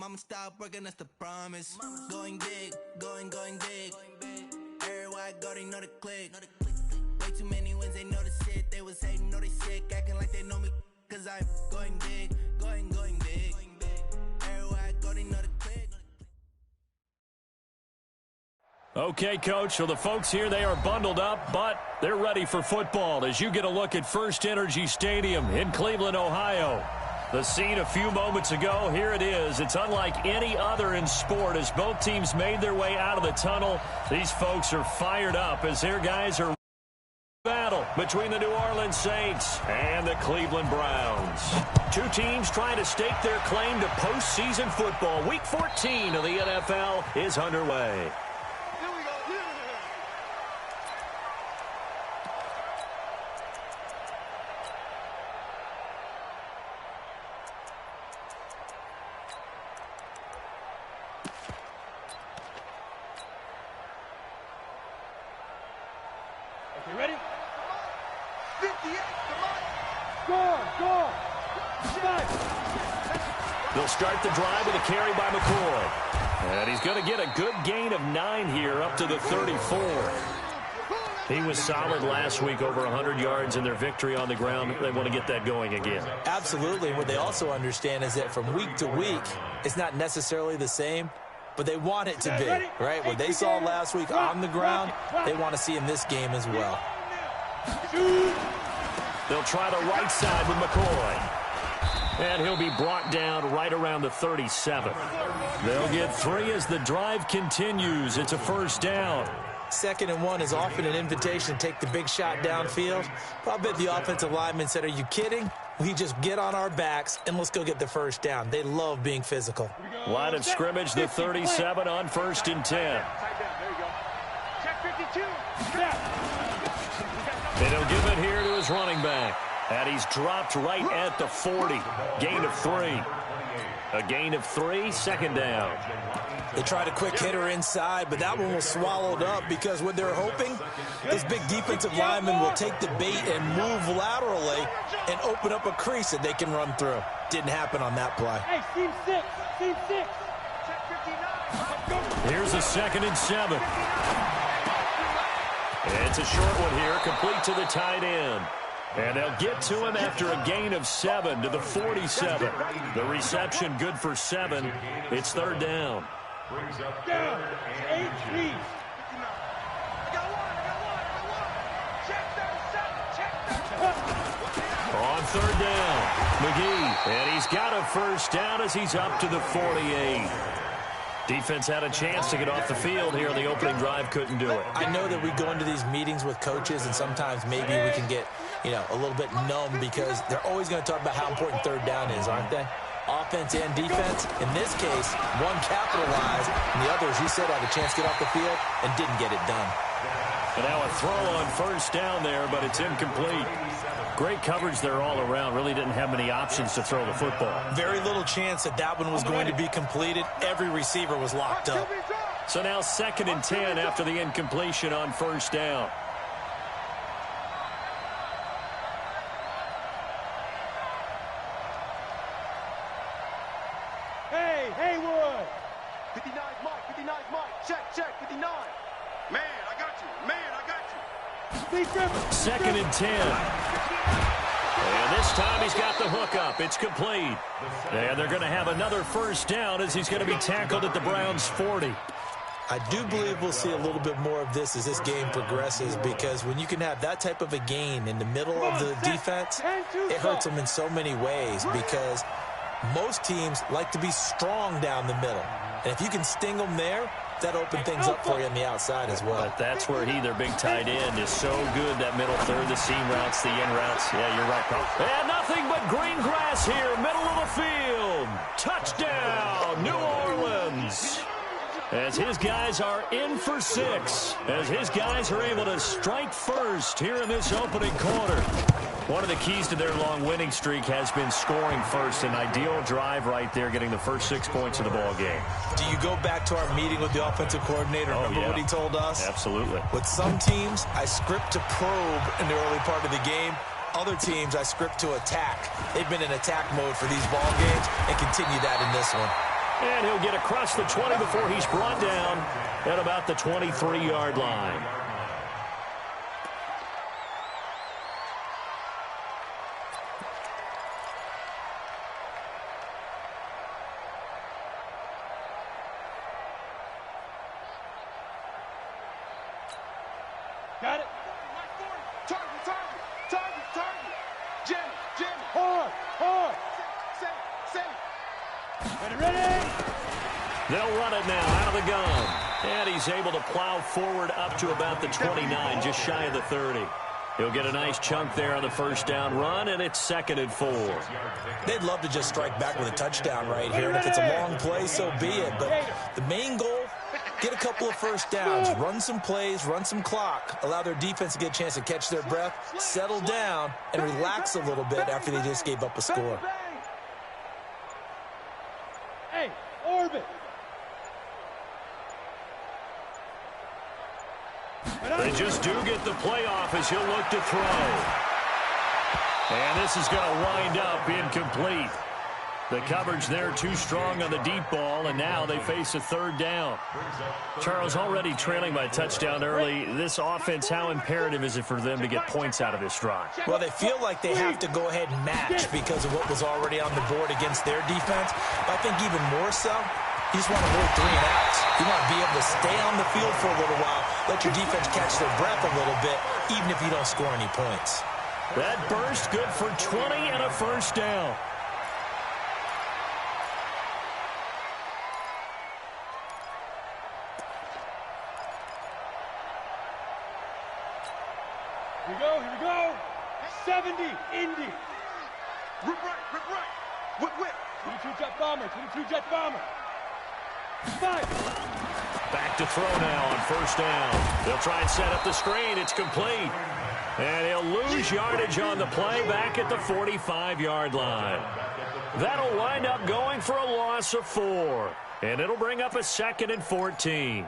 Mama, stop working, that's the promise. Going big, going big. Everywhere I go, they know the click. Way too many wins, they know the shit. They was hating, know they sick, acting like they know me. Cause I'm going big, going big. Everywhere I go, they know the click. Okay, Coach, so the folks here, they are bundled up, but they're ready for football as you get a look at First Energy Stadium in Cleveland, Ohio. The scene a few moments ago, here it is. It's unlike any other in sport as both teams made their way out of the tunnel. These folks are fired up as their guys are battle between the New Orleans Saints and the Cleveland Browns. Two teams trying to stake their claim to postseason football. Week 14 of the NFL is underway. You ready? 58, come on. Score. They'll start the drive with a carry by McCoy. And he's going to get a good gain of 9 here up to the 34. He was solid last week, over 100 yards in their victory on the ground. They want to get that going again. Absolutely. What they also understand is that from week to week, it's not necessarily the same, but they want it to be, right? What they saw last week on the ground, they want to see in this game as well. They'll try the right side with McCoy. And he'll be brought down right around the 37. They'll get 3 as the drive continues. It's a first down. 2nd and 1 is often an invitation to take the big shot downfield. But I bet the offensive lineman said, are you kidding? We just get on our backs and let's go get the first down. They love being physical. Line of scrimmage, the 37 on 1st and 10. Check 52. And he'll give it here to his running back. And he's dropped right at the 40. Gain of 3. A gain of 3, 2nd down. They tried a quick hitter inside, but that one was swallowed up because what they're hoping, this big defensive lineman will take the bait and move laterally and open up a crease that they can run through. Didn't happen on that play. Hey, team 6. Check 59. Here's a 2nd and 7. It's a short one here, complete to the tight end. And they'll get to him after a gain of 7 to the 47. The reception good for 7. It's 3rd down. Down. 8 feet. On 3rd down, McGee. And he's got a first down as he's up to the 48. Defense had a chance to get off the field here on the opening drive, couldn't do it. I know that we go into these meetings with coaches, and sometimes maybe we can get, a little bit numb because they're always going to talk about how important 3rd down is, aren't they? Offense and defense. In this case, one capitalized, and the other, as you said, had a chance to get off the field and didn't get it done. And now a throw on 1st down there, but it's incomplete. Great coverage there all around. Really didn't have many options to throw the football. Very little chance that that one was going to be completed. Every receiver was locked up. So now 2nd and 10 after the incompletion on 1st down. Hey, Haywood. 59 Mike. Check, 59. Man, I got you. 2nd and 10. And this time he's got the hook up. It's complete. And they're going to have another first down as he's going to be tackled at the Browns' 40. I do believe we'll see a little bit more of this as this game progresses because when you can have that type of a gain in the middle of the defense, it hurts them in so many ways because most teams like to be strong down the middle. And if you can sting them there, that opened things up for you on the outside as well. But that's where their big tight end, is so good, that middle third, the seam routes, the in routes. Yeah, you're right, Paul. And nothing but green grass here, middle of the field. Touchdown, New Orleans. As his guys are in for 6. As his guys are able to strike first here in this opening quarter. One of the keys to their long winning streak has been scoring first. An ideal drive right there, getting the first 6 points of the ball game. Do you go back to our meeting with the offensive coordinator? Remember what he told us? Absolutely. With some teams, I script to probe in the early part of the game. Other teams, I script to attack. They've been in attack mode for these ball games and continue that in this one. And he'll get across the 20 before he's brought down at about the 23-yard line. Got it. Target. Jim. Hard. Set. Ready. They'll run it now out of the gun. And he's able to plow forward up to about the 29, just shy of the 30. He'll get a nice chunk there on the first down run, and it's 2nd and 4. They'd love to just strike back with a touchdown right here, and if it's a long play, so be it. But the main goal, get a couple of first downs, run some plays, run some clock, allow their defense to get a chance to catch their breath, settle down, and relax a little bit after they just gave up a score. Hey, orbit. They just do get the playoff as he'll look to throw. And this is going to wind up incomplete. The coverage there too strong on the deep ball, and now they face a 3rd down. Charles, already trailing by a touchdown early. This offense, how imperative is it for them to get points out of this drive? Well, they feel like they have to go ahead and match because of what was already on the board against their defense. But I think even more so, you just want to avoid 3 and outs. You want to be able to stay on the field for a little while, let your defense catch their breath a little bit, even if you don't score any points. That burst good for 20 and a first down. Here we go. 70, Indy. Rip right. Whip. 22 jet bomber. 5. Back to throw now on first down. They'll try and set up the screen. It's complete. And he'll lose yardage on the play back at the 45-yard line. That'll wind up going for a loss of 4. And it'll bring up a 2nd and 14.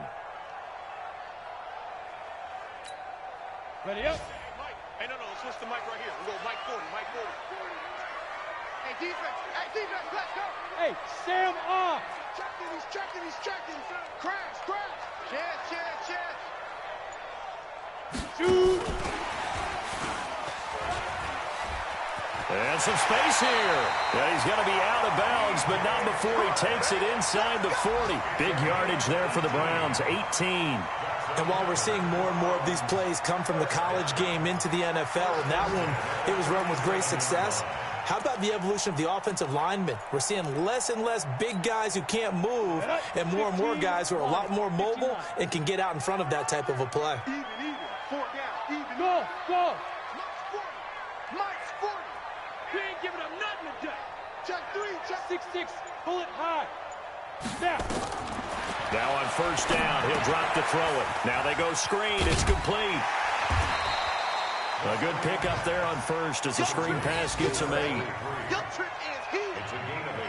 Ready up. Hey, no, let's switch the mic right here. We'll go Mike 40. Hey, defense, let's go. Hey, Sam off. He's checking. Crash. Chance. Shoot. And some space here. Yeah, he's going to be out of bounds, but not before he takes it inside the 40. Big yardage there for the Browns, 18. And while we're seeing more and more of these plays come from the college game into the NFL, and that one, it was run with great success, how about the evolution of the offensive linemen? We're seeing less and less big guys who can't move and more guys who are a lot more mobile and can get out in front of that type of a play. Even. 4 down. Even. Go. Mike's 40. We ain't giving up nothing today. Check 3. 6-6. Pull it high. Snap. Now on first down, he'll drop to throw it. Now they go screen. It's complete. A good pickup there on first as the screen pass gets him 8. Your trick is here. It's a gain of 8.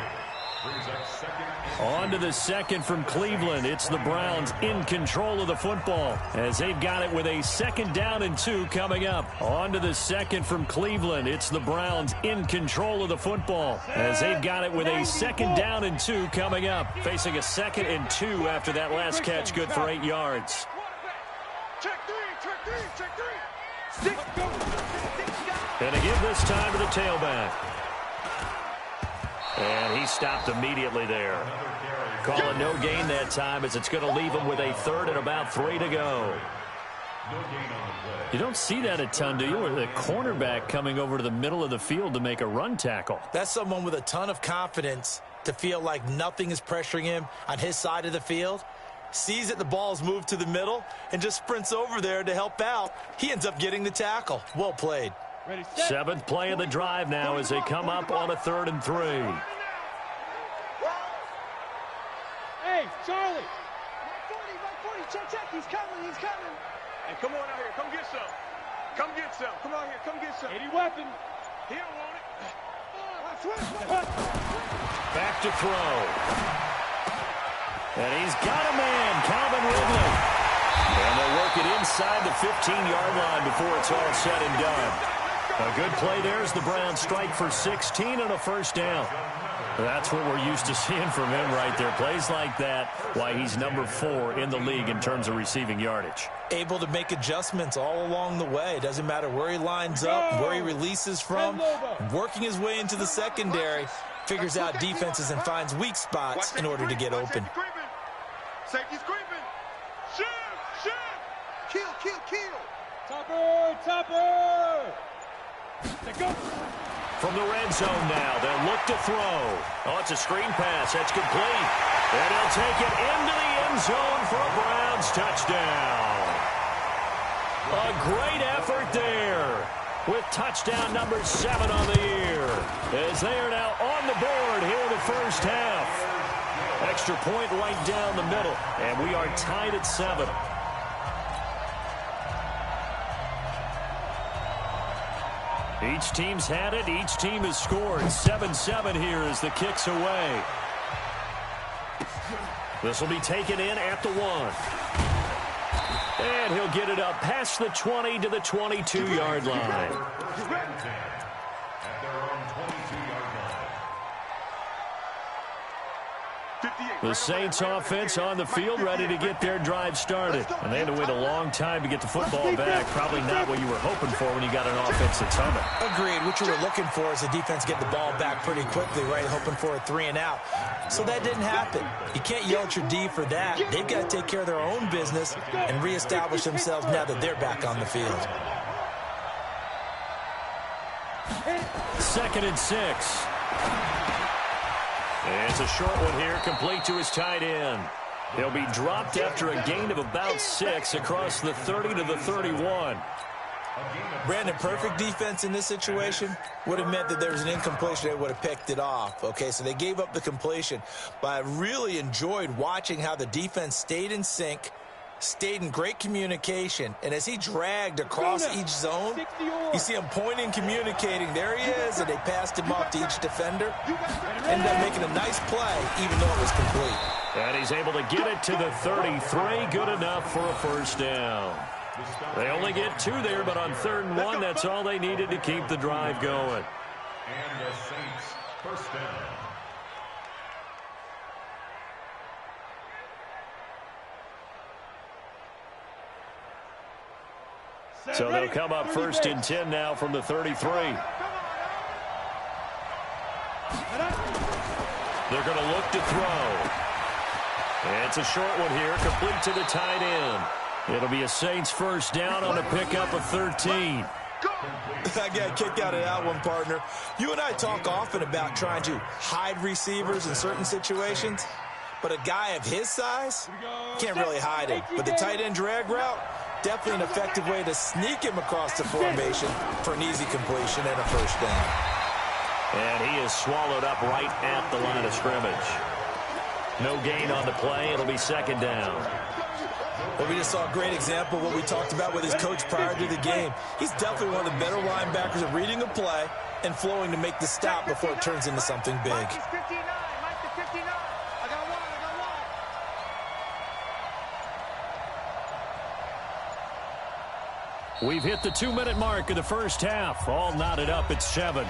Brings up 2nd. On to the 2nd from Cleveland. It's the Browns in control of the football as they've got it with a 2nd down and 2 coming up. On to the 2nd from Cleveland. It's the Browns in control of the football as they've got it with a 2nd down and 2 coming up. Facing a 2nd and 2 after that last catch, good for 8 yards. Check 3. And to give this time to the tailback. And he stopped immediately there. Calling no gain that time as it's going to leave him with a 3rd and about 3 to go. You don't see that a ton, do you? Or the cornerback coming over to the middle of the field to make a run tackle. That's someone with a ton of confidence to feel like nothing is pressuring him on his side of the field. Sees that the ball's moved to the middle and just sprints over there to help out. He ends up getting the tackle. Well played. Ready, set. 7th play of the drive now as they come up on a 3rd and 3. Hey, Charlie. Mike 40. Check. He's coming. Hey, come on out here. Come get some. Come out here. Come get some. 80 weapon. He don't want it. Back to throw. And he's got a man, Calvin Ridley. And they'll work it inside the 15-yard line before it's all said and done. A good play there as the Browns strike for 16 and a first down. That's what we're used to seeing from him right there. Plays like that, why he's number 4 in the league in terms of receiving yardage. Able to make adjustments all along the way. Doesn't matter where he lines up, where he releases from, working his way into the secondary, figures out defenses and finds weak spots in order to get open. Safety's creeping. Shoot! Kill! Topper! They go. From the red zone now, they'll look to throw. Oh, it's a screen pass. That's complete. And he'll take it into the end zone for a Browns touchdown. A great effort there with touchdown number 7 on the year, as they are now on the board here in the first half. Extra point right down the middle, and we are tied at 7. Each team's had it. Each team has scored. 7-7 here as the kick's away. This will be taken in at the 1. And he'll get it up past the 20 to the 22-yard line. The Saints offense on the field, ready to get their drive started. And they had to wait a long time to get the football back. Probably not what you were hoping for when you got an offense that's humming. Agreed. What you were looking for is the defense get the ball back pretty quickly, right? Hoping for a 3 and out. So that didn't happen. You can't yell at your D for that. They've got to take care of their own business and reestablish themselves now that they're back on the field. 2nd and 6. And it's a short one here, complete to his tight end. He'll be dropped after a gain of about 6 across the 30 to the 31. Brandon, perfect defense in this situation would have meant that there was an incompletion. They would have picked it off. Okay, so they gave up the completion. But I really enjoyed watching how the defense stayed in sync, stayed in great communication, and as he dragged across each zone, you see him pointing, communicating. There he is, and they passed him off to each defender. Ended up making a nice play, even though it was complete. And he's able to get it to the 33. Good enough for a first down. They only get 2 there, but on 3rd and 1, that's all they needed to keep the drive going. And the Saints first down. So they'll come up 1st and 10 now from the 33. They're going to look to throw. And it's a short one here, complete to the tight end. It'll be a Saints first down on a pickup of 13. I got a kick out of that one, partner. You and I talk often about trying to hide receivers in certain situations, but a guy of his size can't really hide him. But the tight end drag route, definitely an effective way to sneak him across the formation for an easy completion and a first down. And he is swallowed up right at the line of scrimmage. No gain on the play. It'll be 2nd down. Well, we just saw a great example of what we talked about with his coach prior to the game. He's definitely one of the better linebackers at reading a play and flowing to make the stop before it turns into something big. Mike is 59. Mike is 59. I got one. We've hit the 2-minute mark of the first half. All knotted up at 7.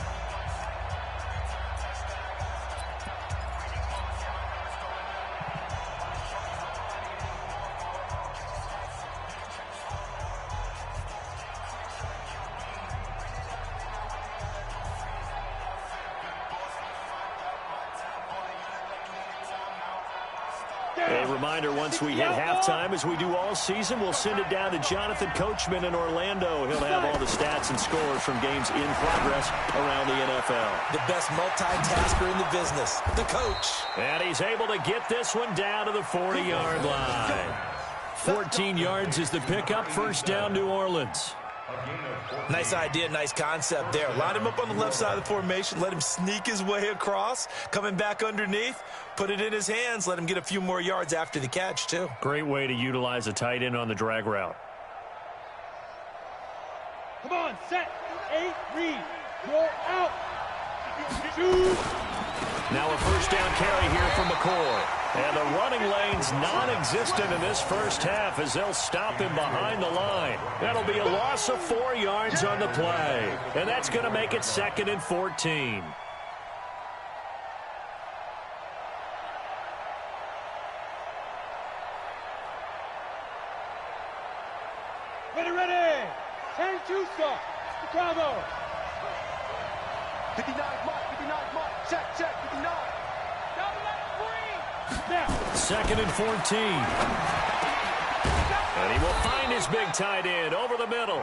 A reminder, once we hit halftime, as we do all season, we'll send it down to Jonathan Coachman in Orlando. He'll have all the stats and scores from games in progress around the NFL. The best multitasker in the business, the coach. And he's able to get this one down to the 40-yard line. 14 yards is the pickup. First down, New Orleans. Nice idea, nice concept there. Line him up on the left side of the formation, let him sneak his way across, coming back underneath, put it in his hands, let him get a few more yards after the catch, too. Great way to utilize a tight end on the drag route. Come on, set, 8, read, roll out. Shoot. Now a first down carry here from McCoy. And the running lane's non-existent in this first half as they'll stop him behind the line. That'll be a loss of 4 yards on the play. And that's going to make it 2nd and 14. Ready. 10 Tusa. Chicago. 59 mark. Check, 59. Now. 2nd and 14. And he will find his big tight end over the middle.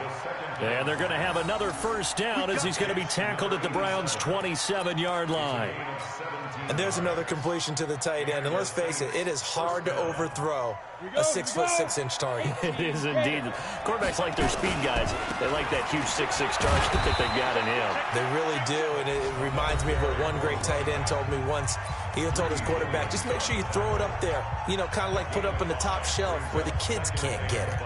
And they're going to have another first down as he's going to be tackled at the Browns' 27-yard line. And there's another completion to the tight end. And let's face it, it is hard to overthrow a 6'6" target. It is indeed. Quarterbacks like their speed guys. They like that huge 6'6" target that they've got in him. They really do, and it reminds me of what one great tight end told me once. He told his quarterback, just make sure you throw it up there. You know, kind of like put up on the top shelf where the kids can't get it.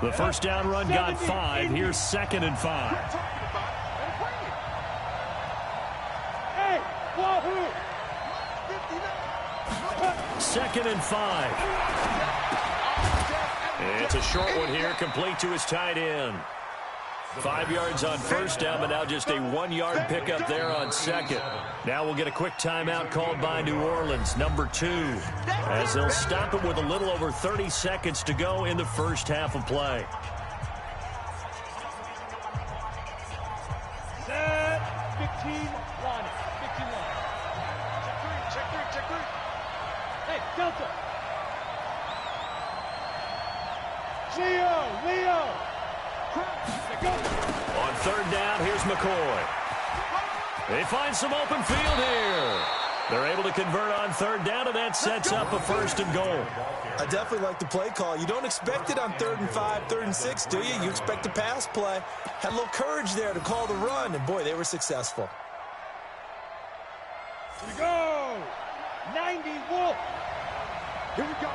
The first down run got 5. Here's 2nd and 5. Hey, Wahoo! 2nd and 5. It's a short one here, complete to his tight end. 5 yards on first down, but now just a 1-yard pickup there on second. Now we'll get a quick timeout called by New Orleans, number 2, as they'll stop it with a little over 30 seconds to go in the first half of play. Set. 15-1. Check three. Hey, Delta. Leo. On third down, here's McCoy. They find some open field here. They're able to convert on third down, and that sets up a 1st and goal. I definitely like the play call. You don't expect it on 3rd and 5, 3rd and 6, do you? You expect a pass play. Had a little courage there to call the run, and boy, they were successful. Here we go. 90 Wolf. Here we go.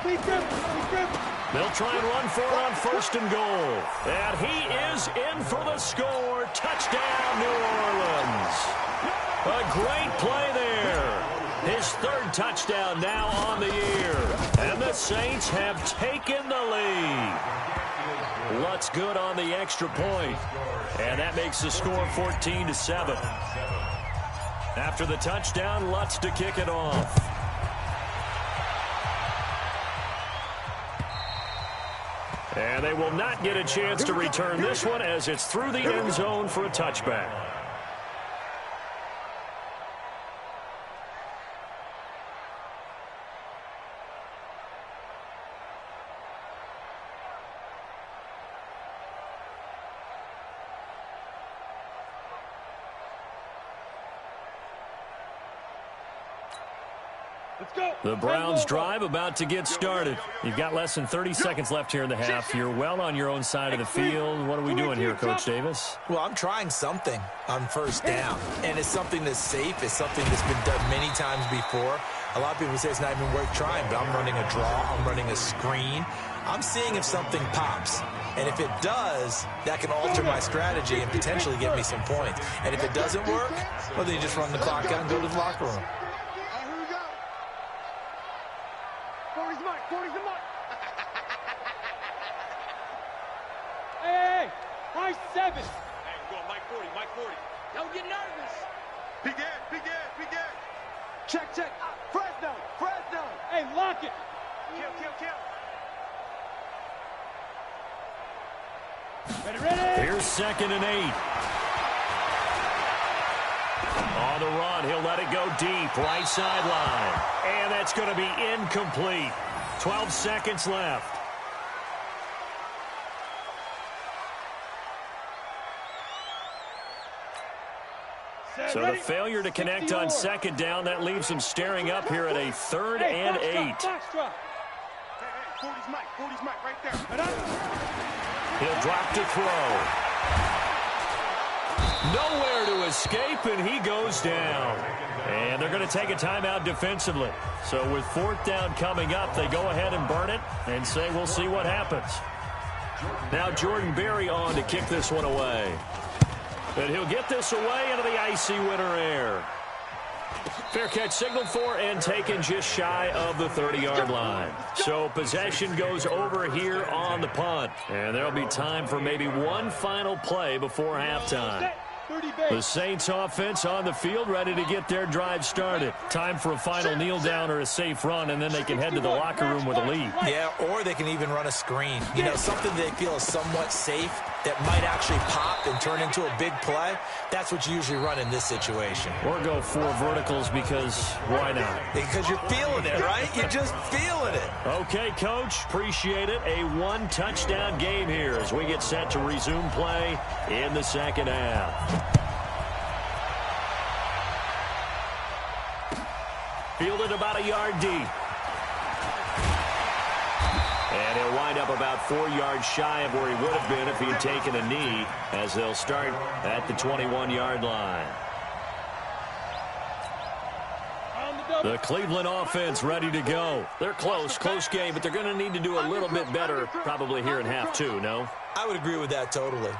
Speed grip. They'll try and run for it on 1st and goal. And he is in for the score. Touchdown, New Orleans. A great play there. His 3rd touchdown now on the year. And the Saints have taken the lead. Lutz good on the extra point. And that makes the score 14-7. After the touchdown, Lutz to kick it off. And they will not get a chance to return this one as it's through the end zone for a touchback. Let's go. The Browns drive about to get started. You've got less than 30 seconds left here in the half. You're well on your own side of the field. What are we doing here, Coach Davis? Well, I'm trying something on first down, and it's something that's safe. It's something that's been done many times before. A lot of people say it's not even worth trying, but I'm running a draw. I'm running a screen. I'm seeing if something pops. And if it does, that can alter my strategy and potentially get me some points. And if it doesn't work, well, then you just run the clock out and go to the locker room. 40's the mark. Hey, high 7. Hey, go on, Mike 40. Don't get nervous. Big Ed. Check. Fresno. Hey, lock it. Kill. Ready. Here's 2nd and 8. On the run, he'll let it go deep, right sideline. And that's going to be incomplete. 12 seconds left. So the failure to connect on 2nd down, that leaves him staring up here at a 3rd and 8. Hey, 40's Mike, right there. He'll drop to throw. Nowhere to escape, and he goes down. And they're going to take a timeout defensively. So with 4th down coming up, they go ahead and burn it and say we'll see what happens. Now Jordan Berry on to kick this one away. And he'll get this away into the icy winter air. Fair catch signaled for and taken just shy of the 30-yard line. So possession goes over here on the punt. And there'll be time for maybe one final play before halftime. The Saints offense on the field, ready to get their drive started. Time for a final kneel down or a safe run, and then they can head to the locker room with a lead. Yeah, or they can even run a screen. You know, something they feel is somewhat safe that might actually pop and turn into a big play. That's what you usually run in this situation. Or go 4 verticals because why not? Because you're feeling it, right? You're just feeling it. Okay, Coach, appreciate it. A 1-touchdown game here as we get set to resume play in the second half. Fielded about a yard deep. And he'll wind up about 4 yards shy of where he would have been if he had taken a knee, as they'll start at the 21-yard line. The Cleveland offense ready to go. They're close game, but they're going to need to do a little bit better probably here in half 2, no? I would agree with that totally.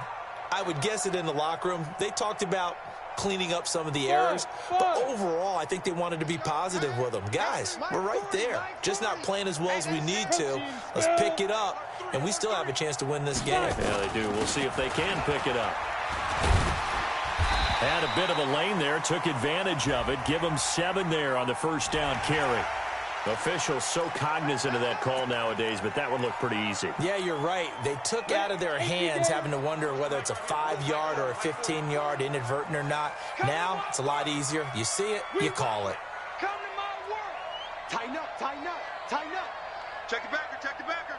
I would guess it in the locker room. They talked about cleaning up some of the errors, but overall, I think they wanted to be positive with them. Guys, we're right there. Just not playing as well as we need to. Let's pick it up, and we still have a chance to win this game. Yeah, they do. We'll see if they can pick it up. Had a bit of a lane there, took advantage of it. Give them 7 there on the first down carry. Officials so cognizant of that call nowadays, but that would look pretty easy. Yeah, you're right. They took out of their hands having to wonder whether it's a 5-yard or a 15-yard inadvertent or not. Now, it's a lot easier. You see it, you call it. Come to my world. Tighten up, tighten up, tighten up. Check the backer, check the backer.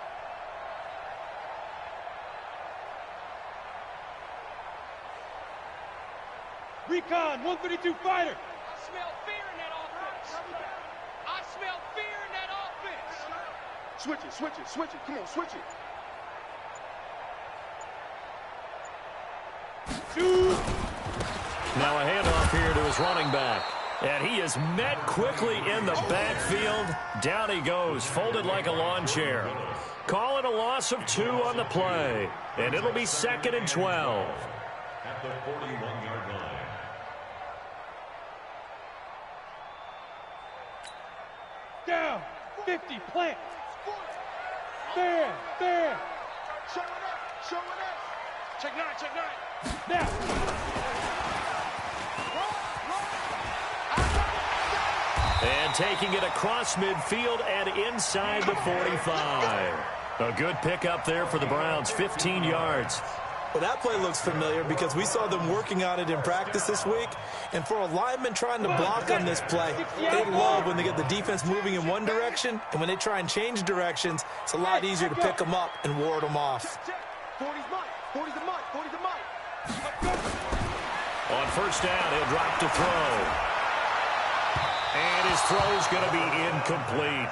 Recon, 132 fighter. I smell fear in that offense. I smell fear in that offense. Switch it, switch it, switch it. Come on, switch it. 2. Now a handoff here to his running back. And he is met quickly in the backfield. Down he goes, folded like a lawn chair. Call it a loss of 2 on the play. And it'll be 2nd and 12. At the 41-yard line. Down. 50. Plant. There. There. Show it up. Show it up. Check 9. Check 9. Now. And taking it across midfield and inside the 45. A good pickup there for the Browns. 15 yards. Well, that play looks familiar because we saw them working on it in practice this week. And for a lineman trying to block on this play, they love when they get the defense moving in one direction. And when they try and change directions, it's a lot easier to pick them up and ward them off. 40's mine. 40's the mine. 40's the mine. On first down, he'll drop to throw. And his throw's going to be incomplete.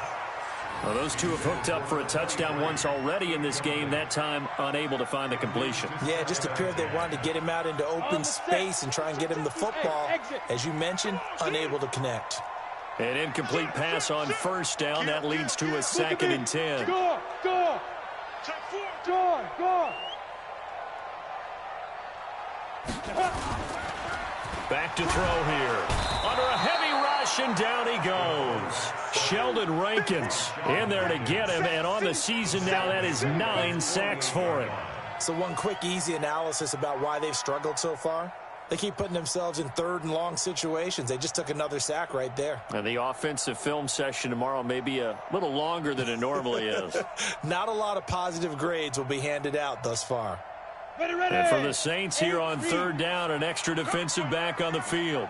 Well, those two have hooked up for a touchdown once already in this game, that time unable to find the completion. Yeah, it just appeared they wanted to get him out into open space and try and get him the football. As you mentioned, unable to connect. An incomplete pass on first down. That leads to a 2nd and 10. Go. Go. Go. Go. Back to throw here. Under a heavy rush, and down he goes. Sheldon Rankins in there to get him, and on the season now, that is 9 sacks for him. So one quick, easy analysis about why they've struggled so far. They keep putting themselves in 3rd and long situations. They just took another sack right there. And the offensive film session tomorrow may be a little longer than it normally is. Not a lot of positive grades will be handed out thus far. Ready. And for the Saints here on 3rd down, an extra defensive back on the field.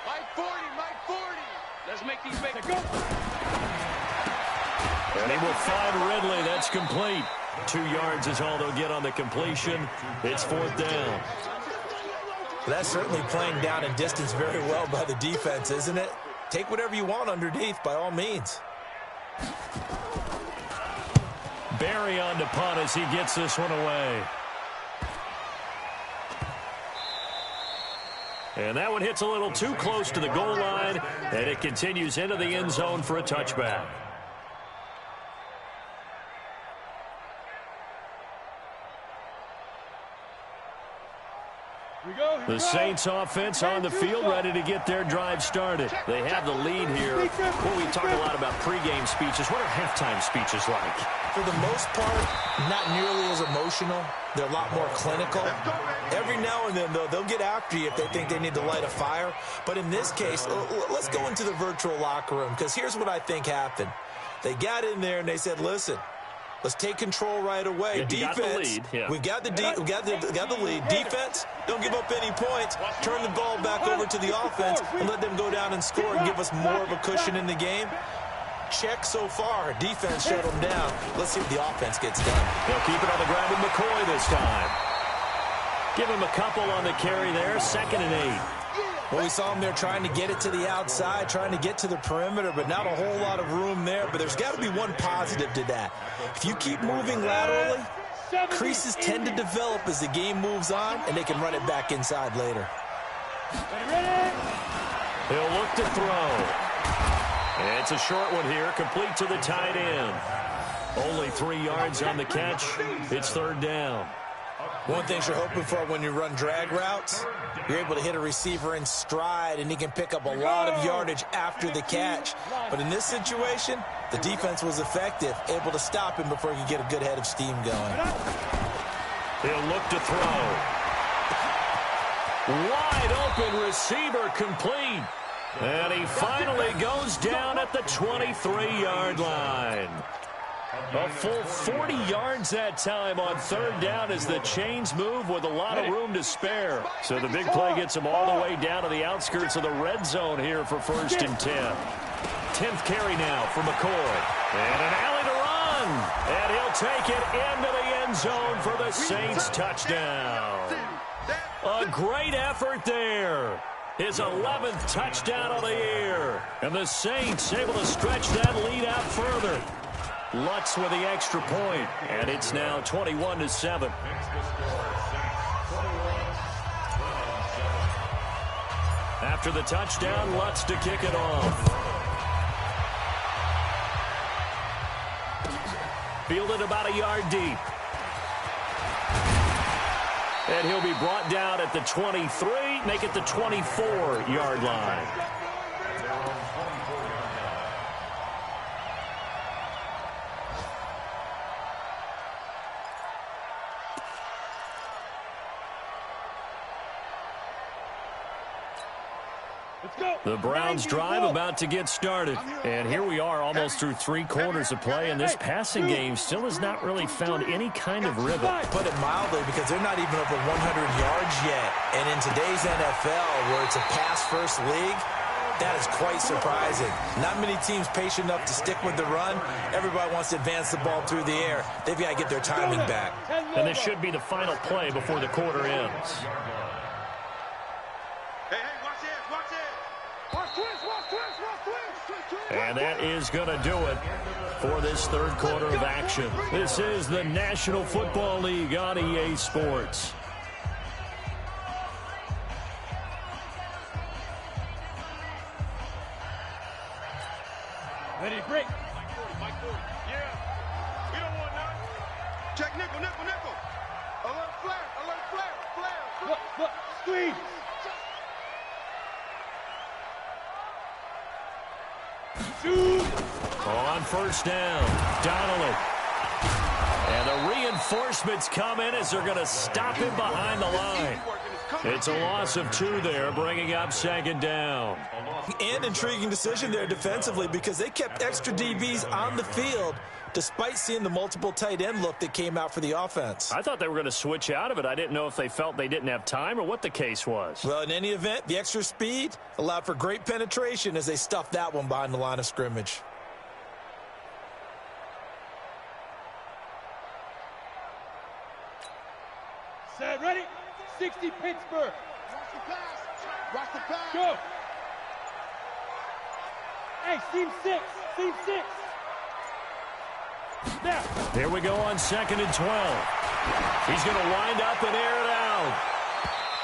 Mike 40, Mike 40. Let's make these make Go. And he will find Ridley. That's complete. 2 yards is all they'll get on the completion. It's 4th down. That's certainly playing down and distance very well by the defense, isn't it? Take whatever you want underneath, by all means. Barry on to punt as he gets this one away. And that one hits a little too close to the goal line, and it continues into the end zone for a touchback. Here we go. The Saints offense on the field, ready to get their drive started. They have the lead here. Well, we talk a lot about pregame speeches. What are halftime speeches like? For the most part, not nearly as emotional. They're a lot more clinical. Every now and then, though, they'll get after you if they think they need to light a fire. But in this case, let's go into the virtual locker room, because here's what I think happened. They got in there and they said, listen, let's take control right away. Defense, we got the lead. Defense, don't give up any points. Turn the ball back over to the offense and let them go down and score and give us more of a cushion in the game. Check so far. Defense shut them down. Let's see what the offense gets done. They'll keep it on the ground with McCoy this time. Give him a couple on the carry there. 2nd and 8. Well, we saw him there trying to get it to the outside, trying to get to the perimeter, but not a whole lot of room there. But there's got to be one positive to that. If you keep moving laterally, creases tend to develop as the game moves on, and they can run it back inside later. He'll look to throw. It's a short one here, complete to the tight end. Only 3 yards on the catch. It's 3rd down. One thing you're hoping for when you run drag routes, you're able to hit a receiver in stride, and he can pick up a lot of yardage after the catch. But in this situation, the defense was effective, able to stop him before he could get a good head of steam going. He'll look to throw. Wide open receiver complete. And he finally goes down at the 23-yard line. A full 40 yards that time on 3rd down as the chains move with a lot of room to spare. So the big play gets him all the way down to the outskirts of the red zone here for 1st and 10. 10th carry now for McCoy. And an alley to run. And he'll take it into the end zone for the Saints touchdown. A great effort there. His 11th touchdown of the year. And the Saints able to stretch that lead out further. Lutz with the extra point, and it's now 21-7. After the touchdown, Lutz to kick it off. Fielded about a yard deep. And he'll be brought down at the 23, make it the 24-yard line. The Browns drive about to get started. And here we are almost through 3 quarters of play, and this passing game still has not really found any kind of rhythm. Put it mildly, because they're not even over 100 yards yet. And in today's NFL, where it's a pass-first league, that is quite surprising. Not many teams patient enough to stick with the run. Everybody wants to advance the ball through the air. They've got to get their timing back. And this should be the final play before the quarter ends. And that is going to do it for this 3rd quarter of action. This is the National Football League on EA Sports. Ready, break. Yeah. We don't want none. Check nickel. Alert flare. Look, squeeze. On 1st down, Donnelly. And the reinforcements come in as they're going to stop him behind the line. It's a loss of 2 there, bringing up 2nd down. An intriguing decision there defensively, because they kept extra DBs on the field despite seeing the multiple tight end look that came out for the offense. I thought they were going to switch out of it. I didn't know if they felt they didn't have time or what the case was. Well, in any event, the extra speed allowed for great penetration as they stuffed that one behind the line of scrimmage. Set, ready? 60 Pittsburgh. Watch the pass. Watch the pass. Go. Hey, team 6. Now. Here we go on 2nd and 12. He's going to wind up and air it out.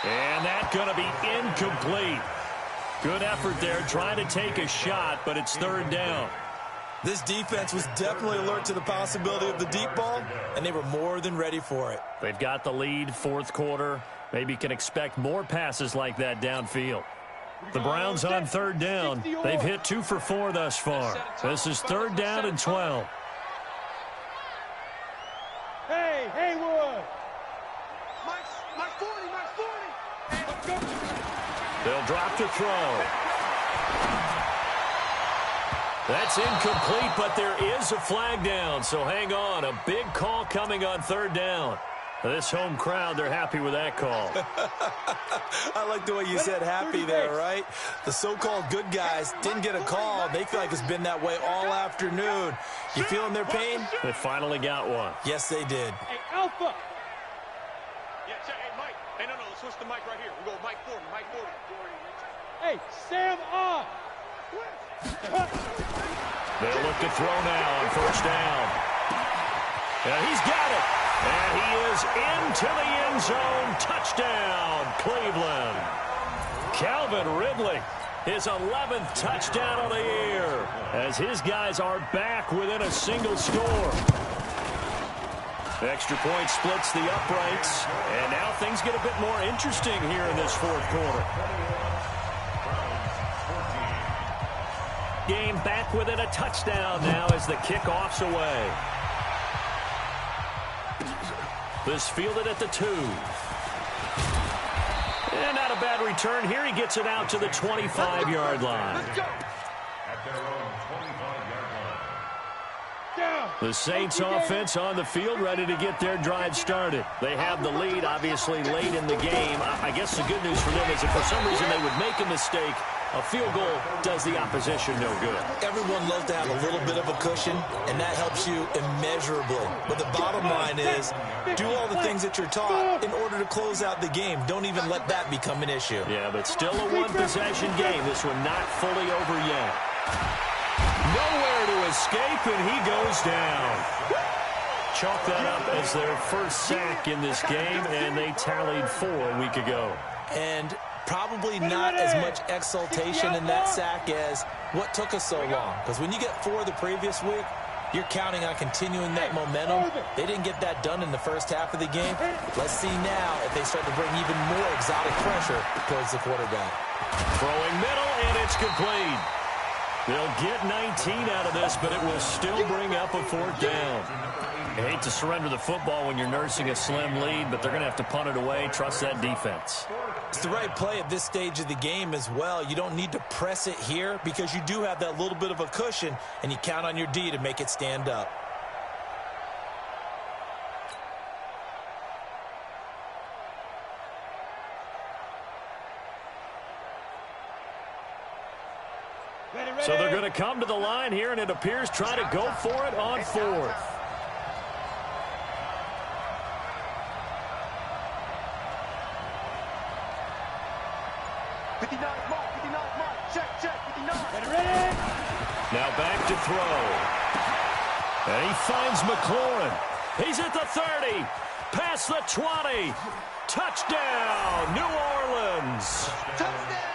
And that's going to be incomplete. Good effort there, trying to take a shot, but it's 3rd down. This defense was definitely alert to the possibility of the deep ball, and they were more than ready for it. They've got the lead, 4th quarter. Maybe can expect more passes like that downfield. The Browns on third down. They've hit 2 for 4 thus far. This is third down and 12. Hey, Haywood. Mike 40. They'll drop to throw. That's incomplete, but there is a flag down, so hang on. A big call coming on third down. This home crowd, they're happy with that call. I like the way you said happy there, right? The so-called good guys didn't get a call. They feel like it's been that way all afternoon. You feeling their pain? They finally got one. Yes, they did. Hey, Alpha. Yeah, check. Hey, Mike. Hey, no, let's switch the mic right here. We go Mike 40. Hey, Sam on. They'll look to throw now on first down. Yeah, he's got it. And he is into the end zone. Touchdown, Cleveland. Calvin Ridley, his 11th touchdown of the year, as his guys are back within a single score. Extra point splits the uprights, and now things get a bit more interesting here in this fourth quarter. Game back within a touchdown now as the kickoff's away. This fielded at the 2. And not a bad return here. He gets it out to the 25-yard line. At their own 25-yard line. The Saints offense on the field, ready to get their drive started. They have the lead, obviously, late in the game. I guess the good news for them is if for some reason they would make a mistake, a field goal does the opposition no good. Everyone loves to have a little bit of a cushion, and that helps you immeasurably. But the bottom line is, do all the things that you're taught in order to close out the game. Don't even let that become an issue. Yeah, but still a one-possession game. This one not fully over yet. Nowhere to escape, and he goes down. Chalk that up as their first sack in this game, and they tallied 4 a week ago. And probably not as much exultation in that sack as what took us so long. Because when you get 4 the previous week, you're counting on continuing that momentum. They didn't get that done in the first half of the game. Let's see now if they start to bring even more exotic pressure towards the quarterback. Throwing middle, and it's complete. They'll get 19 out of this, but it will still bring up a 4th down. I hate to surrender the football when you're nursing a slim lead, but they're going to have to punt it away. Trust that defense. It's the right play at this stage of the game as well. You don't need to press it here because you do have that little bit of a cushion, and you count on your D to make it stand up. So they're going to come to the line here, and it appears try to go for it on 4th. Now back to throw. And he finds McLaurin. He's at the 30. Past the 20. Touchdown, New Orleans.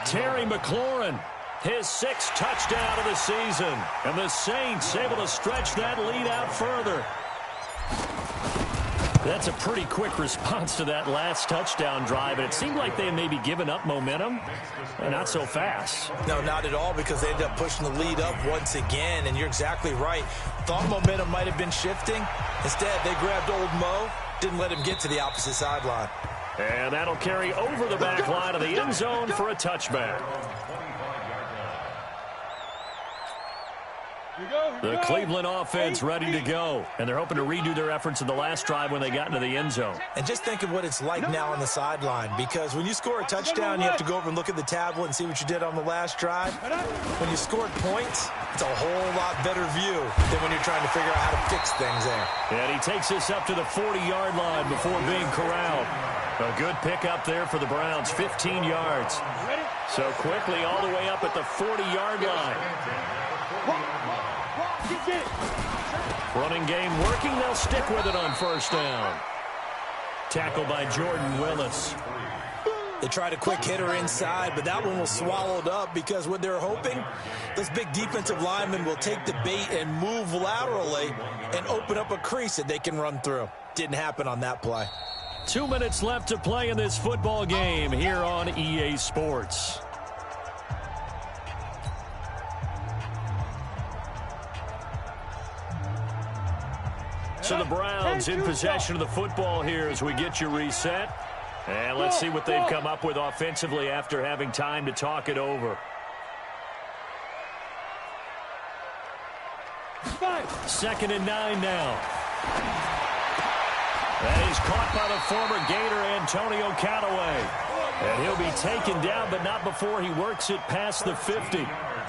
Terry McLaurin, his 6th touchdown of the season. And the Saints able to stretch that lead out further. That's a pretty quick response to that last touchdown drive, and it seemed like they had maybe given up momentum. Not so fast. No, not at all, because they ended up pushing the lead up once again, and you're exactly right. Thought momentum might have been shifting. Instead, they grabbed old Mo, didn't let him get to the opposite sideline. And that'll carry over the back line of the end zone for a touchback. The Cleveland offense ready to go, and they're hoping to redo their efforts in the last drive when they got into the end zone. And just think of what it's like now on the sideline, because when you score a touchdown, you have to go over and look at the tablet and see what you did on the last drive. When you scored points, it's a whole lot better view than when you're trying to figure out how to fix things there. And he takes us up to the 40-yard line before being corralled. A good pickup there for the Browns, 15 yards. So quickly all the way up at the 40-yard line. Running game working. They'll stick with it on first down. Tackle by Jordan Willis. They tried a quick hitter inside, but that one was swallowed up because what they're hoping, those big defensive linemen will take the bait and move laterally and open up a crease that they can run through. Didn't happen on that play. 2 minutes left to play in this football game here on EA Sports. So the Browns in possession of the football here as we get you reset. And let's see what they've come up with offensively after having time to talk it over. 2nd and 9 now. That is caught by the former Gator Antonio Callaway. And he'll be taken down, but not before he works it past the 50.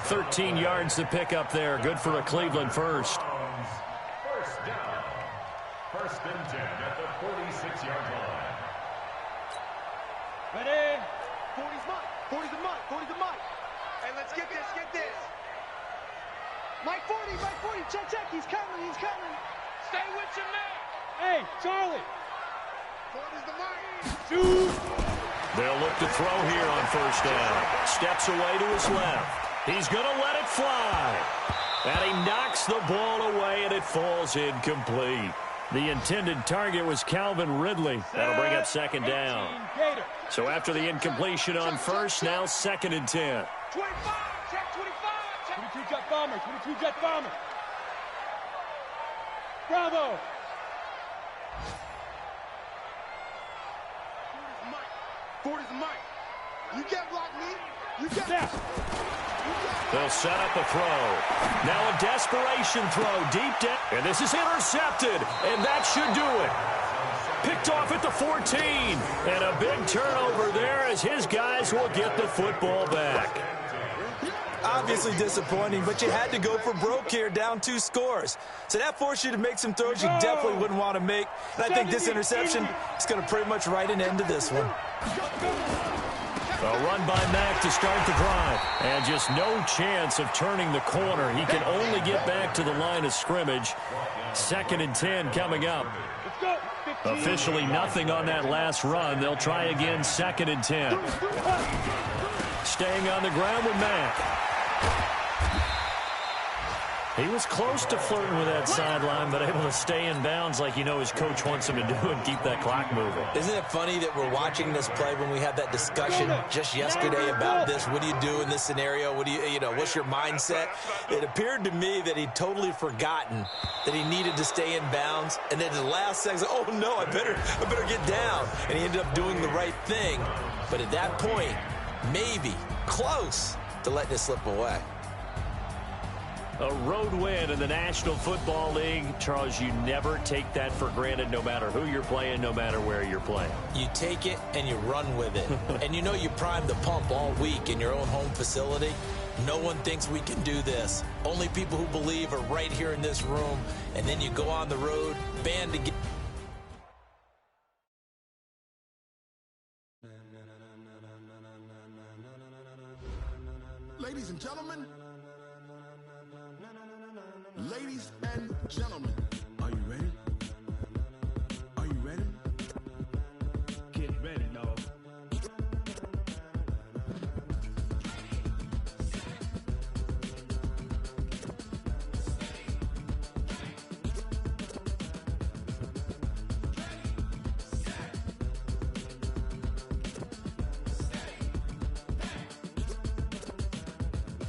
13 yards to pick up there. Good for a Cleveland first. First down. 1st and 10 at the 46-yard line. Ready? 40's Mike. 40's the Mike. 40's the Mike. Hey, let's get this. Get this. Mike 40. Mike 40. Check. He's coming. He's coming. Stay with your man. Hey, Charlie. 40's the Mike. Shoot. They'll look to throw here on 1st down. Steps away to his left. He's going to let it fly. And he knocks the ball away, and it falls incomplete. The intended target was Calvin Ridley. That'll bring up 2nd down. So after the incompletion on 1st, now 2nd and 10. 25. Check 25. 22 jet bomber. 22 jet bomber. Bravo. 40's the Mike. You can't block me. You can't. Yeah. They'll set up a throw. Now a desperation throw deep down. And this is intercepted. And that should do it. Picked off at the 14. And a big turnover there as his guys will get the football back. Obviously disappointing, but you had to go for broke here, down 2 scores. So that forced you to make some throws you definitely wouldn't want to make. And I think this interception is going to pretty much write an end to this one. A run by Mack to start the drive. And just no chance of turning the corner. He can only get back to the line of scrimmage. 2nd and 10 coming up. Officially nothing on that last run. They'll try again 2nd and 10. Staying on the ground with Mack. He was close to flirting with that sideline, but able to stay in bounds like you know his coach wants him to do and keep that clock moving. Isn't it funny that we're watching this play when we had that discussion just yesterday about this? What do you do in this scenario? What do you know, what's your mindset? It appeared to me that he'd totally forgotten that he needed to stay in bounds. And then the last second, oh no, I better get down. And he ended up doing the right thing. But at that point, maybe close to letting it slip away. A road win in the National Football League. Charles, you never take that for granted no matter who you're playing, no matter where you're playing. You take it and you run with it. And you know you primed the pump all week in your own home facility. No one thinks we can do this. Only people who believe are right here in this room. And then you go on the road, band together. Ladies and gentlemen, are you ready? Are you ready? Get ready, dog.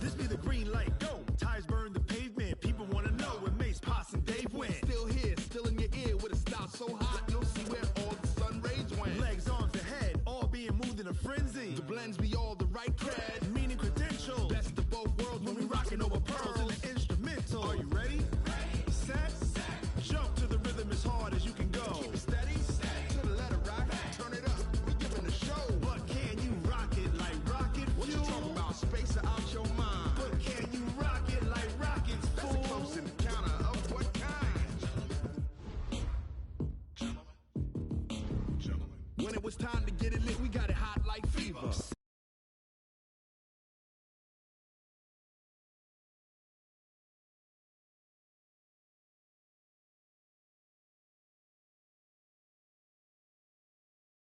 This be the green light, go. Tires burn the pavement. People want to know where Mace, Poss, and Dave went. Still here, still in your ear with a style so hot, you'll see where all the sun rays went. Legs, arms, and head, all being moved in a frenzy. The blends be all the right cred, meaning credentials. Best of both worlds when we rockin' over pearls in the instrumental. Are you ready? Set. Jump to the rhythm as hard as you can go. Keep it steady, to the letter rock. Turn it up, we giving a show. But can you rock it like rocket fuel? What you talking about? Space out your mind. But can you rock it like rockets, fool? That's a close encounter of what kind? Gentlemen. When it was time to get it lit, we got it hot like fever.